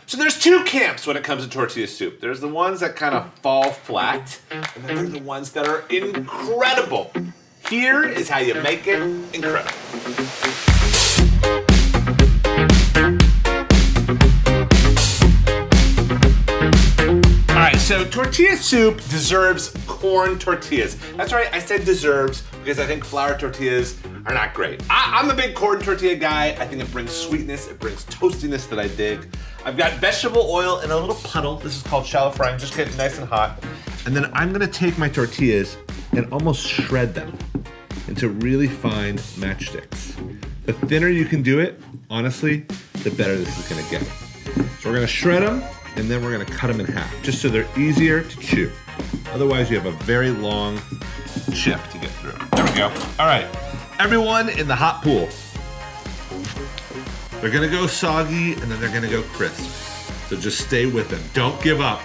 So there's two camps when it comes to tortilla soup. There's the ones that kind of fall flat, and then there's the ones that are incredible. Here is how you make it incredible. All right, so tortilla soup deserves corn tortillas. That's right, I said deserves because I think flour tortillas are not great. I'm a big corn tortilla guy. I think it brings sweetness, it brings toastiness that I dig. I've got vegetable oil in a little puddle. This is called shallow frying, just get it nice and hot. And then I'm gonna take my tortillas and almost shred them into really fine matchsticks. The thinner you can do it, honestly, the better this is gonna get. So we're gonna shred them, and then we're gonna cut them in half, just so they're easier to chew. Otherwise, you have a very long chip to get through. There we go. All right, everyone in the hot pool. They're gonna go soggy, and then they're gonna go crisp. So just stay with them. Don't give up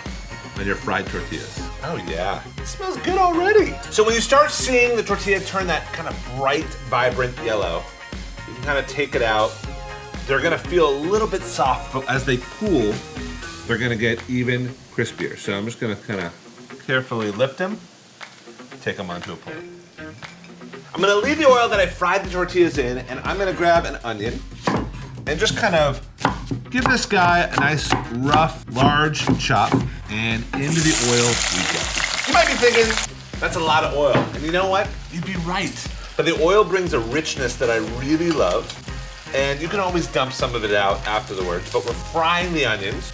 on your fried tortillas. Oh yeah, it smells good already. So when you start seeing the tortilla turn that kind of bright, vibrant yellow, you can kind of take it out. They're gonna feel a little bit soft, but as they cool, they're gonna get even crispier. So I'm just gonna kind of carefully lift them, take them onto a plate. I'm gonna leave the oil that I fried the tortillas in, and I'm gonna grab an onion and just kind of give this guy a nice, rough, large chop, and into the oil we go. You might be thinking, that's a lot of oil. And you know what? You'd be right. But the oil brings a richness that I really love, and you can always dump some of it out afterwards, but we're frying the onions,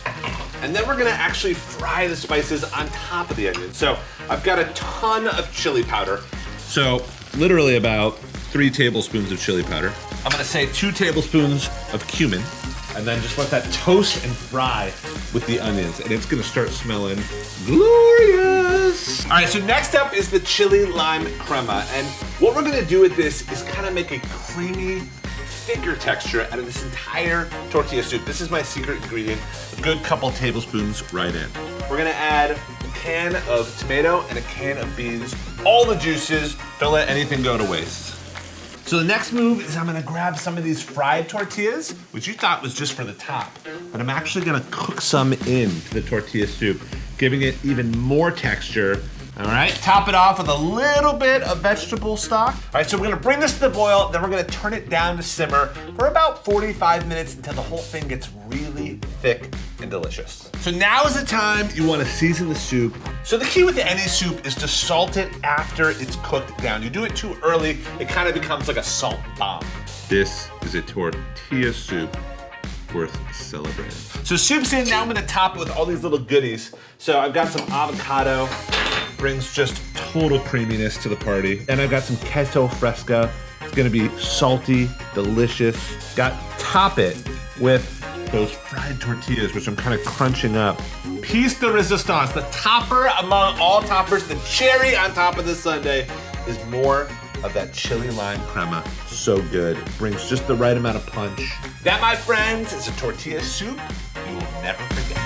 and then we're gonna actually fry the spices on top of the onions. So I've got a ton of chili powder. So literally about 3 tablespoons of chili powder. I'm gonna say 2 tablespoons of cumin, and then just let that toast and fry with the onions, and it's gonna start smelling glorious. All right, so next up is the chili lime crema, and what we're gonna do with this is kind of make a creamy, thicker texture out of this entire tortilla soup. This is my secret ingredient, a good couple tablespoons right in. We're gonna add a can of tomato and a can of beans, all the juices, don't let anything go to waste. So the next move is I'm gonna grab some of these fried tortillas, which you thought was just for the top, but I'm actually gonna cook some into the tortilla soup, giving it even more texture. All right, top it off with a little bit of vegetable stock. All right, so we're gonna bring this to the boil, then we're gonna turn it down to simmer for about 45 minutes until the whole thing gets really thick and delicious. So now is the time you wanna season the soup. So the key with any soup is to salt it after it's cooked down. You do it too early, it kind of becomes like a salt bomb. This is a tortilla soup worth celebrating. So soup's in, now I'm gonna top it with all these little goodies. So I've got some avocado, brings just total creaminess to the party. And I've got some queso fresca. It's gonna be salty, delicious. Top it with those fried tortillas, which I'm kind of crunching up. Piece de resistance, the topper among all toppers, the cherry on top of this sundae is more of that chili lime crema. So good, brings just the right amount of punch. That, my friends, is a tortilla soup you will never forget.